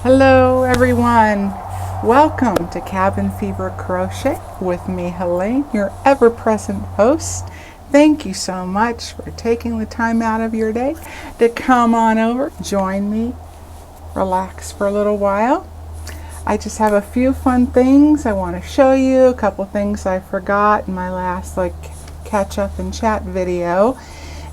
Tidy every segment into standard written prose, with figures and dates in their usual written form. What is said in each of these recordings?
Hello everyone, welcome to Cabin Fever Crochet with me, Helene, your ever-present host. Thank you so much for taking the time out of your day to come on over, join me, relax for a little while. I just have a few fun things I want to show you, a couple things I forgot in my last catch up and chat video,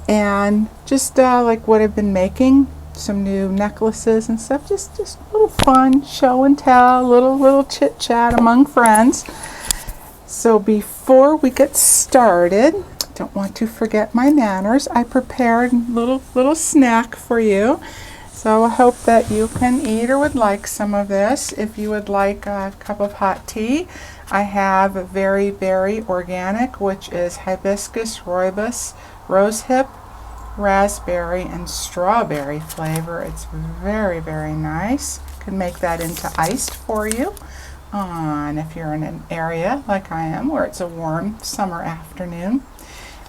and just like what I've been making. Some new necklaces and stuff, just a little fun show and tell, little chit chat among friends. So before we get started, don't want to forget my manners. I prepared a little snack for you, so I hope that you can eat or would like some of this. If you would like a cup of hot tea, I have very organic, which is hibiscus, rooibos, rosehip, raspberry and strawberry flavor. It's very nice. Can make that into iced for you if you're in an area like I am where it's a warm summer afternoon.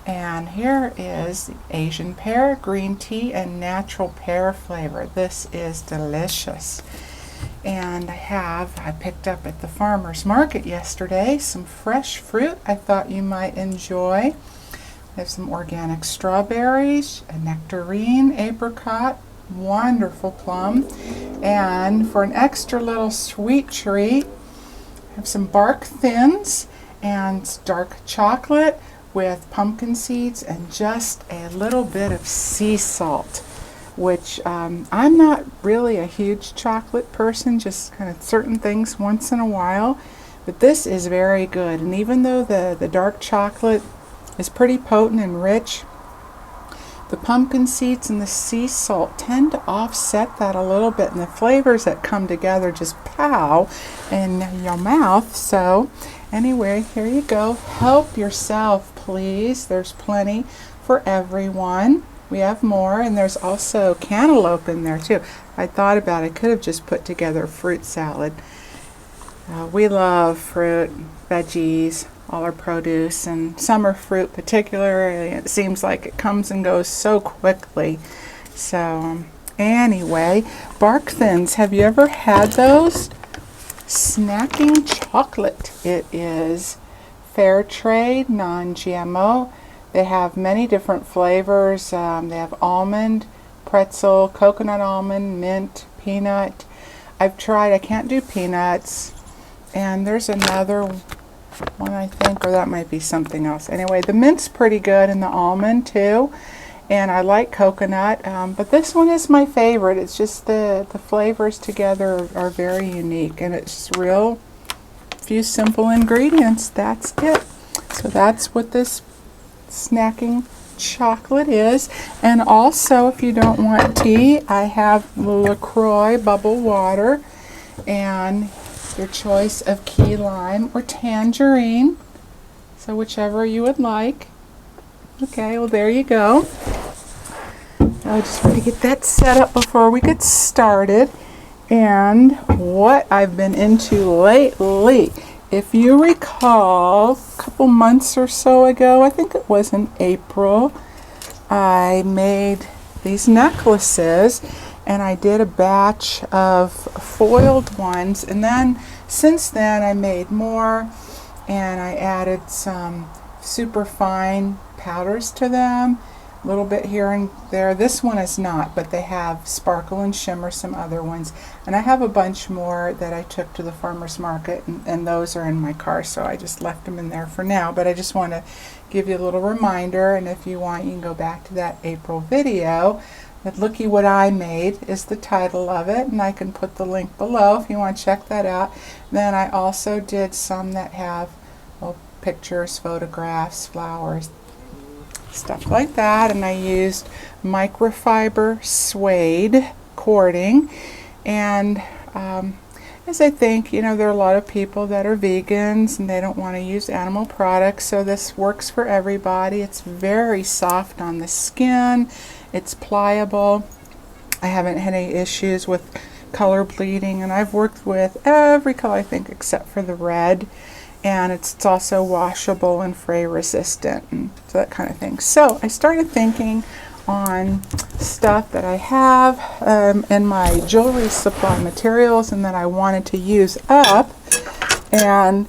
And here is the Asian pear, green tea, and natural pear flavor. This is delicious. And I picked up at the farmer's market yesterday some fresh fruit I thought you might enjoy. I have some organic strawberries, a nectarine, apricot, wonderful plum, and for an extra little sweet treat, I have some bark thins and dark chocolate with pumpkin seeds and just a little bit of sea salt, which I'm not really a huge chocolate person, just kind of certain things once in a while, but this is very good. And even though the dark chocolate is pretty potent and rich, the pumpkin seeds and the sea salt tend to offset that a little bit, and the flavors that come together just pow in your mouth. So anyway, here you go. Help yourself, please. There's plenty for everyone. We have more, and there's also cantaloupe in there too. I thought about it, I could have just put together a fruit salad. We love fruit, veggies, all our produce, and summer fruit particularly. It seems like it comes and goes so quickly. So anyway, bark thins, have you ever had those? Snacking chocolate. It is fair trade, non-GMO. They have many different flavors. They have almond, pretzel, coconut almond, mint, peanut. I've tried, I can't do peanuts. And there's another one, I think, or that might be something else. Anyway, the mint's pretty good, and the almond too. And I like coconut, but this one is my favorite. It's just the flavors together are very unique, and it's just real few simple ingredients. That's it. So that's what this snacking chocolate is. And also, if you don't want tea, I have LaCroix bubble water, and your choice of key lime or tangerine, so whichever you would like. Okay, well there you go. I just want to get that set up before we get started. And what I've been into lately, if you recall, a couple months or so ago, I think it was in April, I made these necklaces, and I did a batch of foiled ones, and then since then I made more, and I added some super fine powders to them, a little bit here and there. This one is not, but they have sparkle and shimmer, some other ones, and I have a bunch more that I took to the farmer's market, and those are in my car, so I just left them in there for now. But I just want to give you a little reminder, and if you want, you can go back to that April video. But Looky What I Made is the title of it, and I can put the link below if you want to check that out. Then I also did some that have pictures, photographs, flowers, stuff like that, and I used microfiber suede cording. And as I think, there are a lot of people that are vegans and they don't want to use animal products, so this works for everybody. It's very soft on the skin. It's pliable. I haven't had any issues with color bleeding, and I've worked with every color I think except for the red. And it's also washable and fray resistant and so that kind of thing. So I started thinking on stuff that I have in my jewelry supply materials and that I wanted to use up, and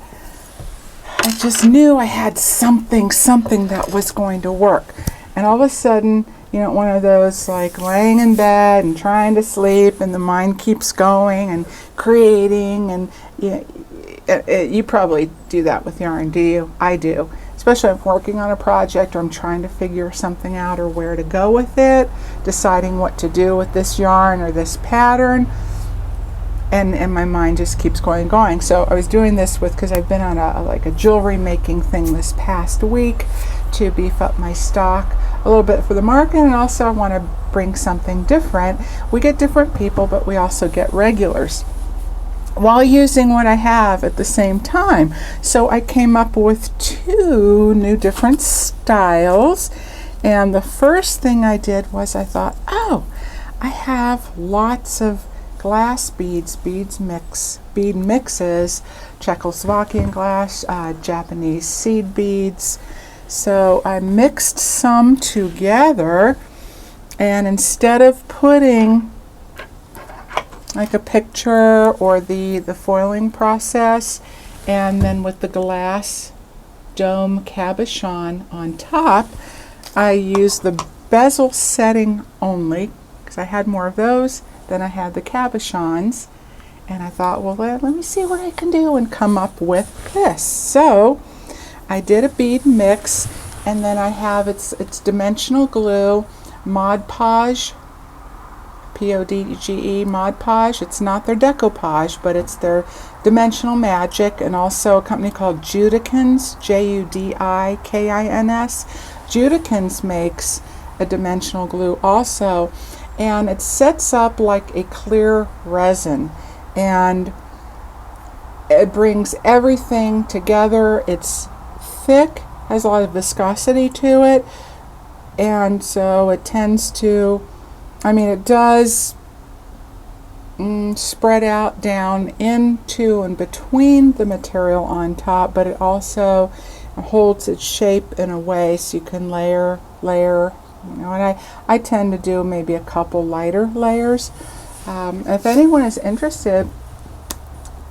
I just knew I had something that was going to work. And all of a sudden, you know, one of those like laying in bed and trying to sleep and the mind keeps going and creating, and you probably do that with yarn, do you? I do. Especially if I'm working on a project or I'm trying to figure something out or where to go with it, deciding what to do with this yarn or this pattern, and my mind just keeps going. So I was doing this because I've been on a jewelry making thing this past week to beef up my stock a little bit for the market, and also I want to bring something different. We get different people, but we also get regulars while using what I have at the same time. So I came up with 2 new different styles, and the first thing I did was I thought, oh, I have lots of glass bead mixes, Czechoslovakian glass, Japanese seed beads. So I mixed some together, and instead of putting like a picture or the foiling process and then with the glass dome cabochon on top, I used the bezel setting only because I had more of those than I had the cabochons, and I thought, well, let me see what I can do and come up with this. So I did a bead mix, and then I have its dimensional glue, Mod Podge, P-O-D-G-E, Mod Podge. It's not their decoupage, but it's their Dimensional Magic, and also a company called Judikins, J-U-D-I-K-I-N-S. Judikins makes a dimensional glue also, and it sets up like a clear resin, and it brings everything together. It's thick, has a lot of viscosity to it, and so it tends to, it does spread out down into and between the material on top, but it also holds its shape in a way so you can layer, and I tend to do maybe a couple lighter layers. If anyone is interested,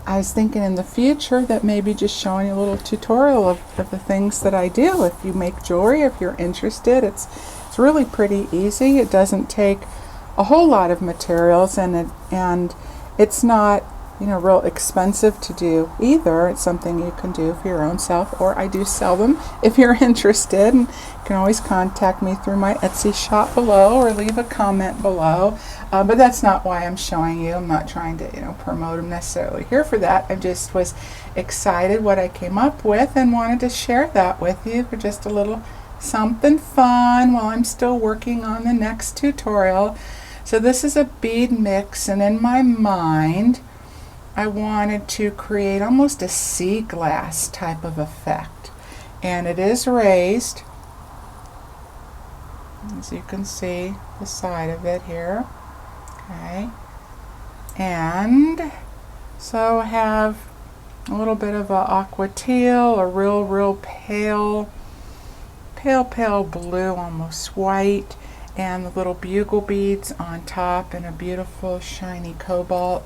I was thinking in the future that maybe just showing you a little tutorial of the things that I do. If you make jewelry, if you're interested, it's really pretty easy. It doesn't take a whole lot of materials, and it's not real expensive to do either. It's something you can do for your own self, or I do sell them if you're interested, and you can always contact me through my Etsy shop below or leave a comment below. But that's not why I'm showing you. I'm not trying to promote them necessarily here for that. I just was excited what I came up with and wanted to share that with you for just a little something fun while I'm still working on the next tutorial. So this is a bead mix, and in my mind I wanted to create almost a sea glass type of effect, and it is raised, as you can see the side of it here. Okay, and so I have a little bit of a aqua teal, a real pale blue, almost white, and the little bugle beads on top, and a beautiful shiny cobalt.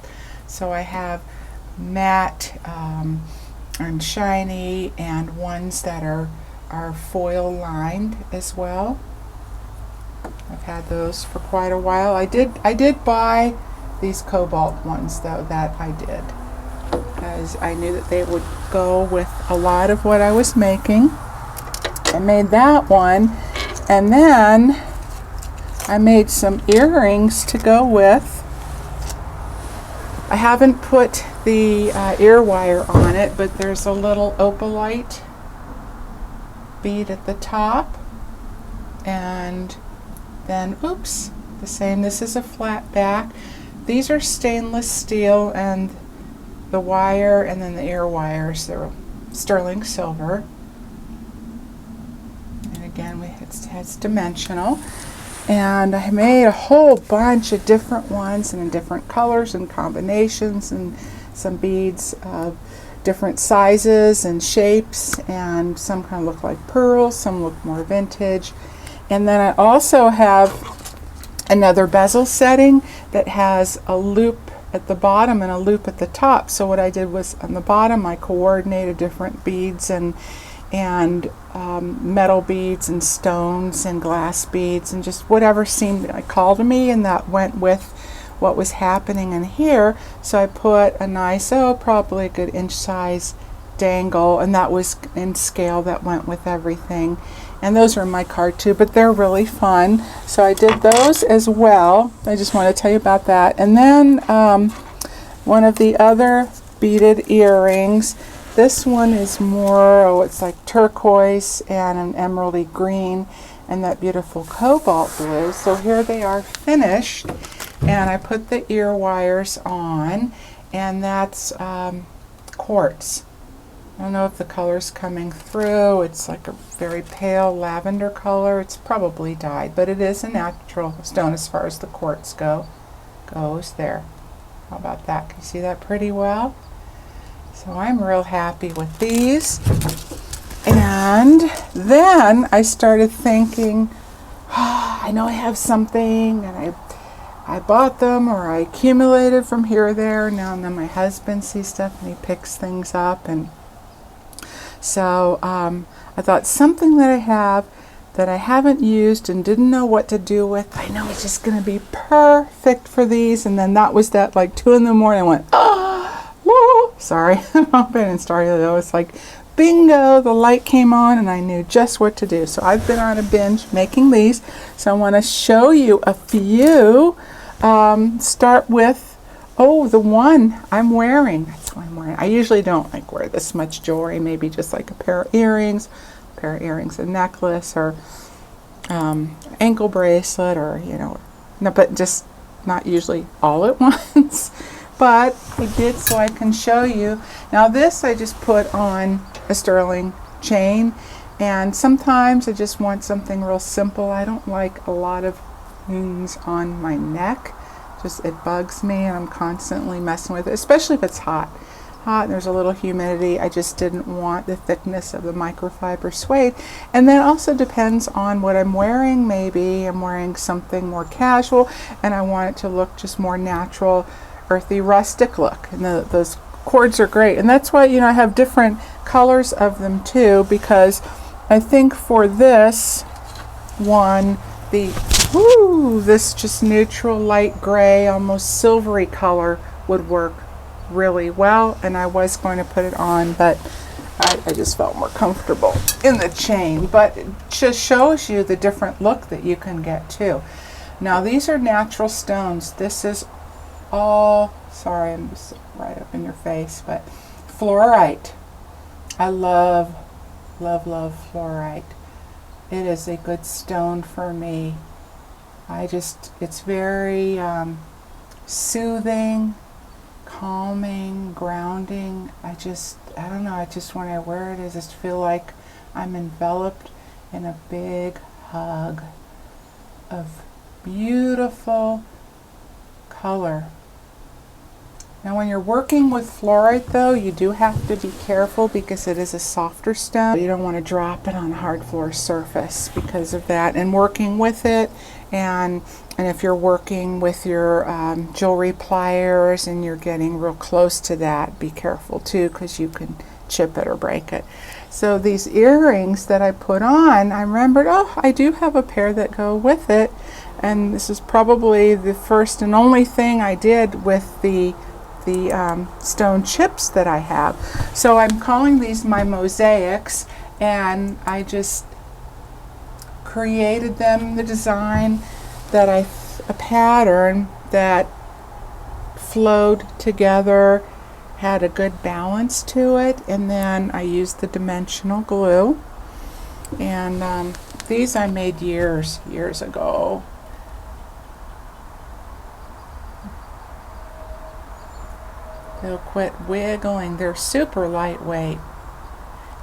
So I have matte and shiny, and ones that are foil lined as well. I've had those for quite a while. I did buy these cobalt ones though, that I did, because I knew that they would go with a lot of what I was making. I made that one, and then I made some earrings to go with. I haven't put the ear wire on it, but there's a little opalite bead at the top, and then the same. This is a flat back. These are stainless steel, and the wire, and then the ear wires, they're sterling silver. And again, it's dimensional. And I made a whole bunch of different ones, and in different colors and combinations, and some beads of different sizes and shapes, and some kind of look like pearls, some look more vintage. And then I also have another bezel setting that has a loop at the bottom and a loop at the top. So what I did was on the bottom I coordinated different beads and metal beads and stones and glass beads and just whatever seemed to call to me, and that went with what was happening in here. So I put a nice, probably a good inch size dangle, and that was in scale that went with everything. And those are in my card too, but they're really fun. So I did those as well. I just want to tell you about that. And then one of the other beaded earrings. This one is more, it's like turquoise and an emeraldy green and that beautiful cobalt blue. So here they are finished, and I put the ear wires on, and that's quartz. I don't know if the color's coming through. It's like a very pale lavender color. It's probably dyed, but it is a natural stone as far as the quartz goes there. How about that? Can you see that pretty well? So I'm real happy with these. And then I started thinking, I know I have something, and I bought them or I accumulated from here or there. Now and then my husband sees stuff and he picks things up, and so I thought something that I have that I haven't used and didn't know what to do with, I know it's just going to be perfect for these. And then that was that, like 2 in the morning, I went, sorry, I didn't start it though. It's like bingo, the light came on and I knew just what to do. So I've been on a binge making these. So I want to show you a few. Start with, the one I'm wearing. That's what I'm wearing. I usually don't like wear this much jewelry, maybe just like a pair of earrings, a necklace, or ankle bracelet, or no, but just not usually all at once. But I did so I can show you. Now this I just put on a sterling chain, and sometimes I just want something real simple. I don't like a lot of things on my neck. Just it bugs me, and I'm constantly messing with it, especially if it's hot and there's a little humidity. I just didn't want the thickness of the microfiber suede. And then also depends on what I'm wearing. Maybe I'm wearing something more casual and I want it to look just more natural, earthy, rustic look. And those cords are great, and that's why I have different colors of them too, because I think for this one, this just neutral light gray, almost silvery color would work really well, and I was going to put it on, but I just felt more comfortable in the chain. But it just shows you the different look that you can get too. Now these are natural stones. This is all, sorry, I'm just right up in your face, but fluorite. I love fluorite. It is a good stone for me. It's very soothing, calming, grounding. I don't know, when I wear it, I just feel like I'm enveloped in a big hug of beautiful color. Now when you're working with fluorite though, you do have to be careful because it is a softer stone. You don't want to drop it on a hard floor surface because of that. And working with it, and if you're working with your jewelry pliers and you're getting real close to that, be careful too, because you can chip it or break it. So these earrings that I put on, I remembered, I do have a pair that go with it. And this is probably the first and only thing I did with the stone chips that I have. So I'm calling these my mosaics, and I just created them, the design that a pattern that flowed together, had a good balance to it, and then I used the dimensional glue. And these I made years ago. They'll quit wiggling. They're super lightweight.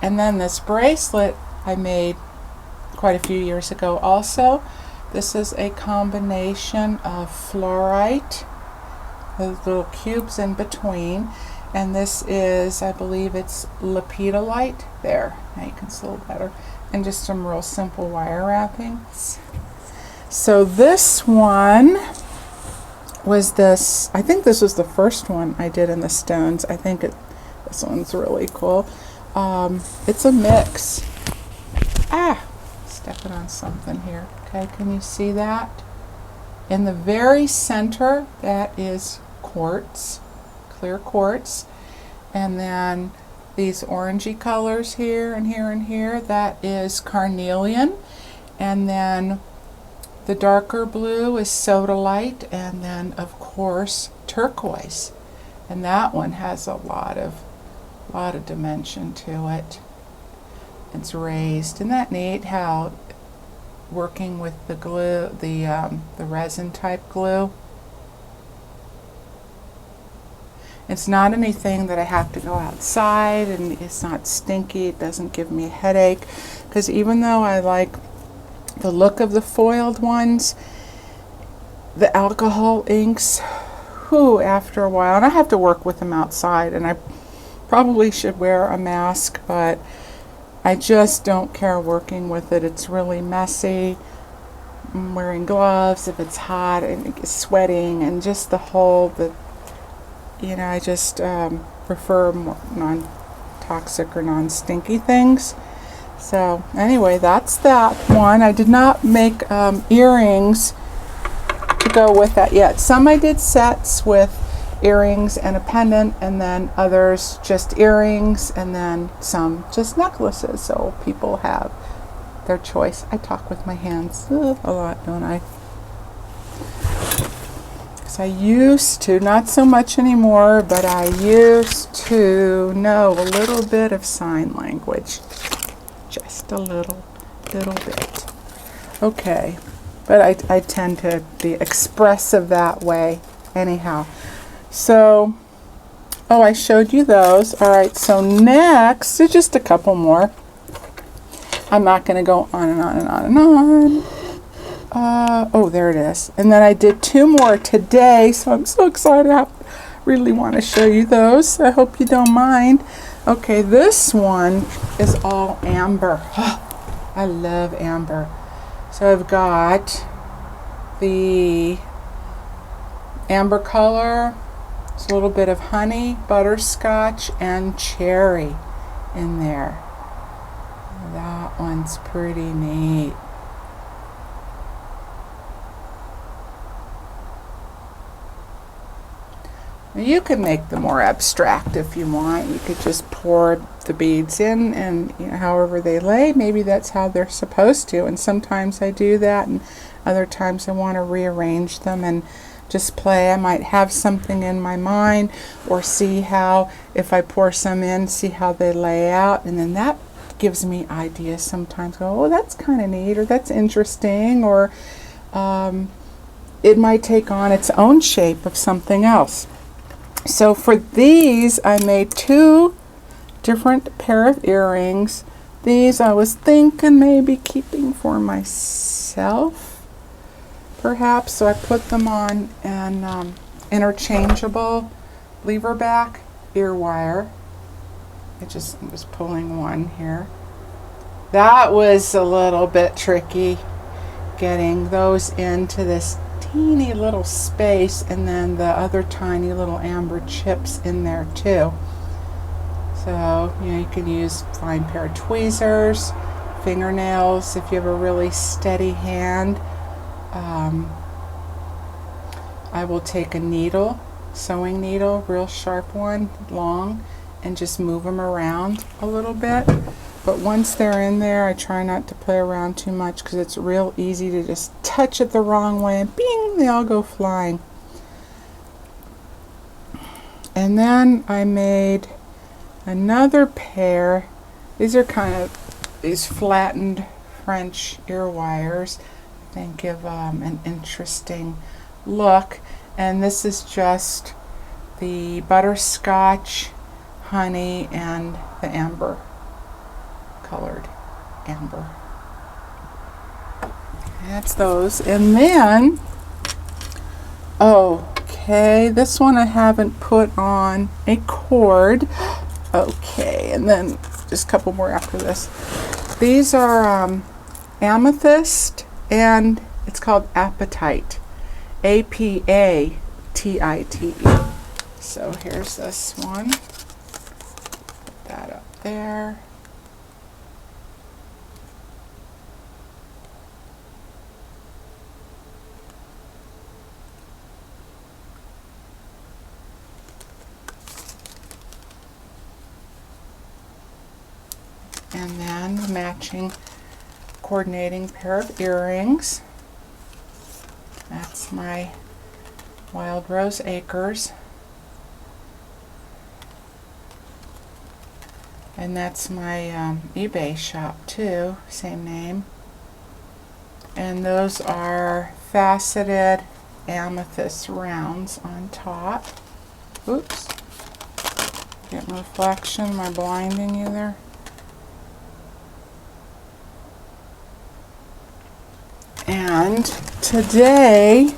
And then this bracelet I made quite a few years ago also. This is a combination of fluorite, those little cubes in between, and this is, I believe it's lepidolite. There, now you can see a little better. and just some real simple wire wrappings. So this one was this, I think this was the first one I did in the stones. I think this one's really cool. It's a mix. Stepping on something here. Okay, can you see that? In the very center, that is quartz, clear quartz. And then these orangey colors here and here and here, that is carnelian. And then the darker blue is sodalite, and then of course turquoise. And that one has a lot of dimension to it. It's raised. Isn't that neat how working with the glue, the resin type glue? It's not anything that I have to go outside, and it's not stinky. It doesn't give me a headache, because even though I like the look of the foiled ones, the alcohol inks, after a while, and I have to work with them outside, and I probably should wear a mask, but I just don't care working with it. It's really messy. I'm wearing gloves if it's hot and sweating, and just the whole, I just prefer more non-toxic or non-stinky things. So anyway, that's that one. I did not make earrings to go with that yet. Some I did sets with earrings and a pendant, and then others just earrings, and then some just necklaces, so people have their choice. I talk with my hands a lot, don't I? Because I used to, not so much anymore, but I used to know a little bit of sign language. Just a little bit. Okay, but I tend to be expressive that way anyhow. So, I showed you those. All right, so next, there's just a couple more. I'm not going to go on and on and on and on. There it is. And then I did 2 more today, so I'm so excited. I really want to show you those. I hope you don't mind. Okay, this one is all amber. I love amber. So I've got the amber color. It's a little bit of honey, butterscotch, and cherry in there. That one's pretty neat. You can make them more abstract if you want. You could just pour the beads in, and however they lay, maybe that's how they're supposed to. And sometimes I do that, and other times I want to rearrange them and just play. I might have something in my mind, or see how, if I pour some in, see how they lay out, and then that gives me ideas sometimes. Go, that's kind of neat, or that's interesting, or it might take on its own shape of something else. So for these, I made 2 different pair of earrings. These I was thinking maybe keeping for myself, perhaps. So I put them on an interchangeable lever back ear wire. I was pulling one here. That was a little bit tricky, getting those into this teeny little space, and then the other tiny little amber chips in there too. So you can use a fine pair of tweezers, fingernails if you have a really steady hand. I will take a needle, sewing needle, real sharp one, long, and just move them around a little bit. But once they're in there, I try not to play around too much, because it's real easy to just touch it the wrong way and bing, they all go flying. And then I made another pair. These are kind of these flattened French ear wires. They give an interesting look. And this is just the butterscotch, honey, and the amber, colored amber. That's those. And then, okay, this one I haven't put on a cord. Okay, and then just a couple more after this. These are amethyst, and it's called Apatite. Apatite. So here's this one. Put that up there. And then the matching coordinating pair of earrings. That's my Wild Rose Acres. And that's my eBay shop too, same name. And those are faceted amethyst rounds on top. Oops. Getting reflection. Am I blinding you there? And today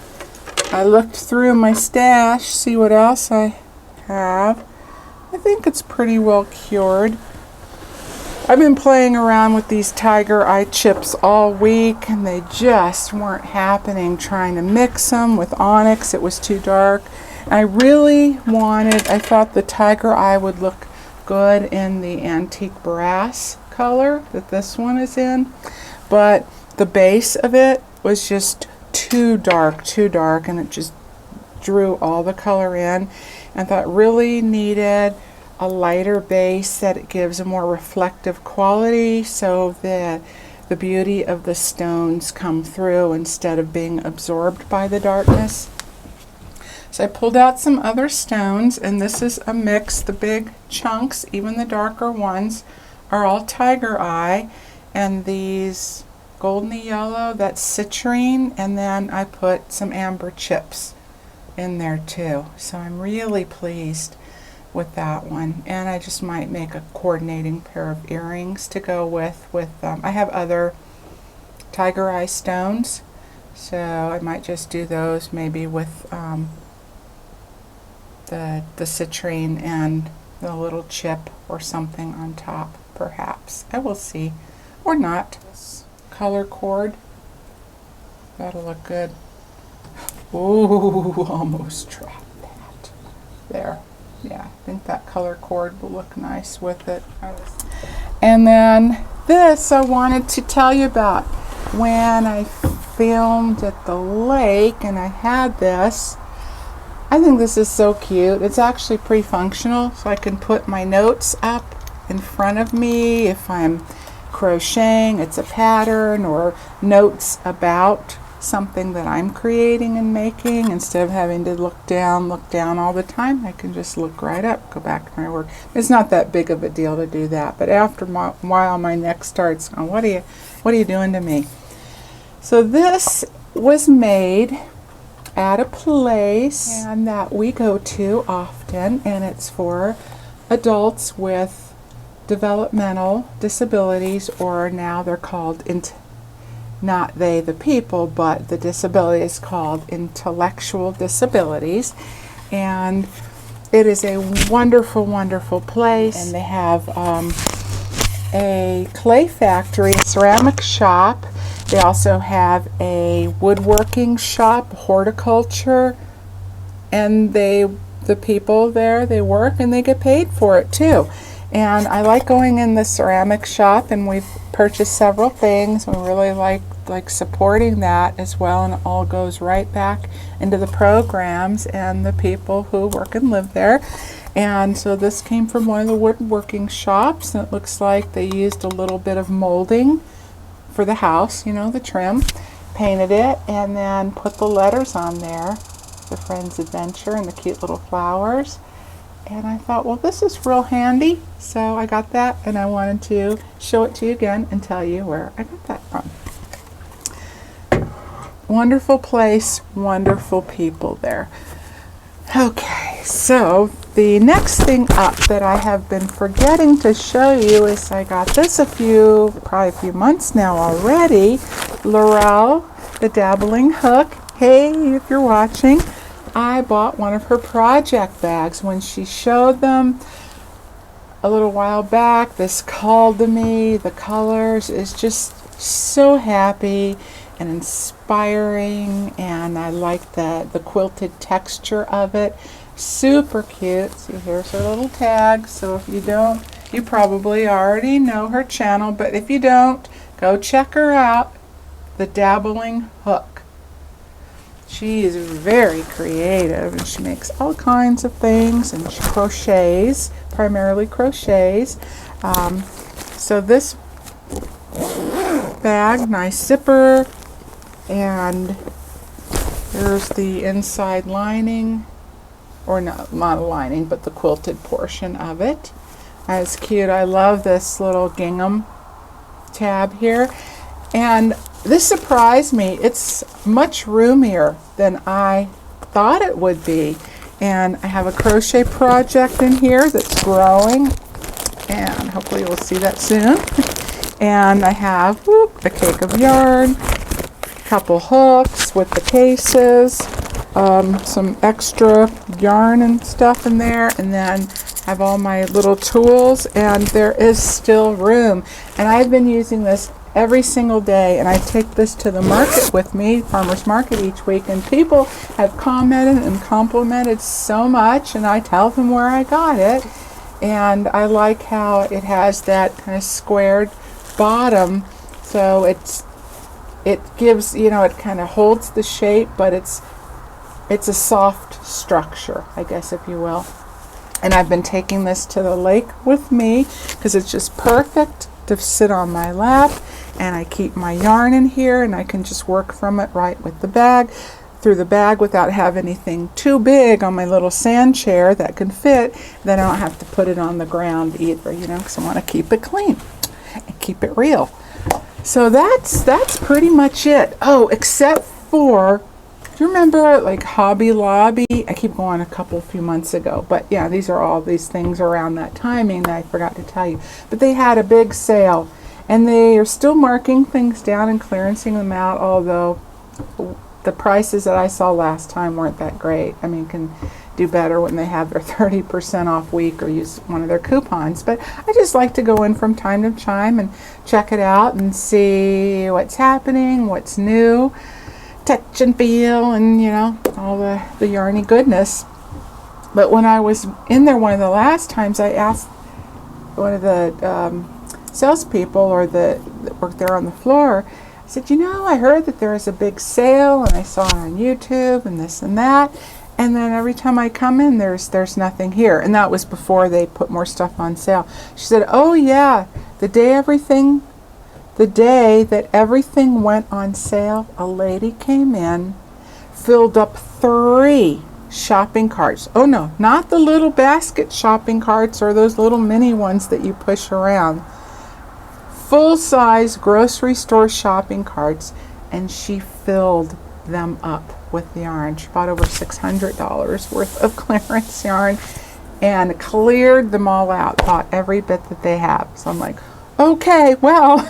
I looked through my stash, see what else I have. I think it's pretty well cured. I've been playing around with these tiger eye chips all week, and they just weren't happening. Trying to mix them with onyx, it was too dark. I thought the tiger eye would look good in the antique brass color that this one is in, but the base of it was just too dark, and it just drew all the color in. And thought really needed a lighter base that it gives a more reflective quality, so that the beauty of the stones come through instead of being absorbed by the darkness. So I pulled out some other stones, and this is a mix. The big chunks, even the darker ones, are all tiger eye, and these goldeny yellow, that's citrine, and then I put some amber chips in there too. So I'm really pleased with that one, and I just might make a coordinating pair of earrings to go with I have other tiger eye stones, so I might just do those maybe with the citrine and the little chip or something on top, perhaps. I will see, or not. Color cord, that'll look good. Ooh, almost dropped that. There. Yeah, I think that color cord will look nice with it. And then this I wanted to tell you about. When I filmed at the lake and I had this, I think this is so cute. It's actually pretty functional, so I can put my notes up in front of me if I'm crocheting, it's a pattern, or notes about something that I'm creating and making. Instead of having to look down all the time, I can just look right up, go back to my work. It's not that big of a deal to do that, but after a while my neck starts going, what are you doing to me? So this was made at a place and that we go to often, and it's for adults with developmental disabilities, or now they're called not they the people, but the disability is called intellectual disabilities. And it is a wonderful, wonderful place, and they have a clay factory, a ceramic shop. They also have a woodworking shop, horticulture, and the people there, they work and they get paid for it too. And I like going in the ceramic shop, and we've purchased several things. We really like supporting that as well, and it all goes right back into the programs and the people who work and live there. And so this came from one of the woodworking shops, and it looks like they used a little bit of molding for the house, you know, the trim, painted it, and then put the letters on there, the Friend's Adventure, and the cute little flowers. And I thought, well, this is real handy, so I got that, and I wanted to show it to you again and tell you where I got that from. Wonderful place, wonderful people there. Okay, so the next thing up that I have been forgetting to show you is I got this probably a few months now already. Laurel, the Dabbling Hook. Hey, if you're watching, I bought one of her project bags. When she showed them, a little while back. This called to me. The colors is just so happy and inspiring, and I like the quilted texture of it. Super cute. See, here's her little tag. So if you don't, you probably already know her channel, but if you don't, go check her out. The Dabbling Hook. She is very creative, and she makes all kinds of things, and she crochets, primarily crochets. So this bag, nice zipper, and here's the inside lining, or not a lining, but the quilted portion of it. That's cute. I love this little gingham tab here, and this surprised me. It's much roomier than I thought it would be, and I have a crochet project in here that's growing, and hopefully you'll see that soon. And I have a cake of yarn, a couple hooks with the cases, some extra yarn and stuff in there, and then I have all my little tools, and there is still room. And I've been using this every single day, and I take this to the market with me, farmers market, each week, and people have commented and complimented so much, and I tell them where I got it. And I like how it has that kind of squared bottom, so it gives, you know, it kind of holds the shape, but it's a soft structure, I guess, if you will. And I've been taking this to the lake with me because it's just perfect to sit on my lap, and I keep my yarn in here, and I can just work from it right with the bag, through the bag, without having anything too big on my little sand chair that can fit. Then I don't have to put it on the ground either, you know, because I want to keep it clean and keep it real. So that's pretty much it. Oh, except for, do you remember like Hobby Lobby? I keep going a few months ago, but yeah, these are all these things around that timing that I forgot to tell you. But they had a big sale, and they are still marking things down and clearancing them out, although the prices that I saw last time weren't that great. I mean, can do better when they have their 30% off week or use one of their coupons. But I just like to go in from time to time and check it out and see what's happening, what's new, touch and feel, and you know, all the yarny goodness. But when I was in there one of the last times, I asked one of the salespeople, or that work there on the floor, I said, you know, I heard that there is a big sale, and I saw it on YouTube and this and that, and then every time I come in, there's nothing here. And that was before they put more stuff on sale. She said, oh yeah, the day that everything went on sale, a lady came in, filled up 3 shopping carts. Oh no, not the little basket shopping carts or those little mini ones that you push around. Full-size grocery store shopping carts, and she filled them up with yarn. She bought over $600 worth of clearance yarn and cleared them all out, bought every bit that they have. So I'm like, okay, well,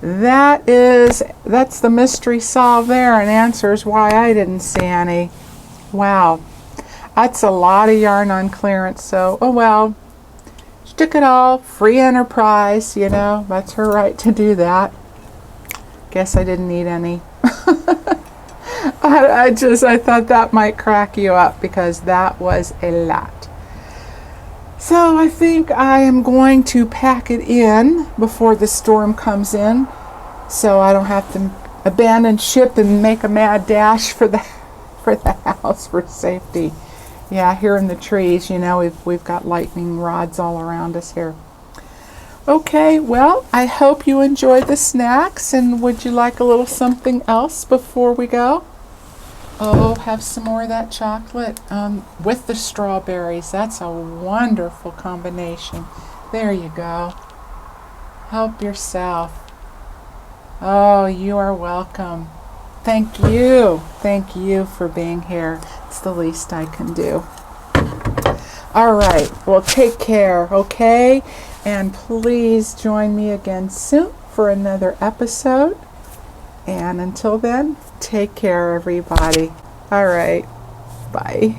that's the mystery solved there, and answers why I didn't see any. Wow, that's a lot of yarn on clearance. So, oh well, she took it all, free enterprise, you know, that's her right to do that. Guess I didn't need any. I thought that might crack you up, because that was a lot. So I think I am going to pack it in before the storm comes in, so I don't have to abandon ship and make a mad dash for the house for safety. Yeah, here in the trees, you know, we've got lightning rods all around us here. Okay, well, I hope you enjoyed the snacks, and would you like a little something else before we go? Oh, have some more of that chocolate with the strawberries. That's a wonderful combination. There you go. Help yourself. Oh, you are welcome. Thank you. Thank you for being here. It's the least I can do. All right. Well, take care, okay? And please join me again soon for another episode. And until then, take care, everybody. All right. Bye.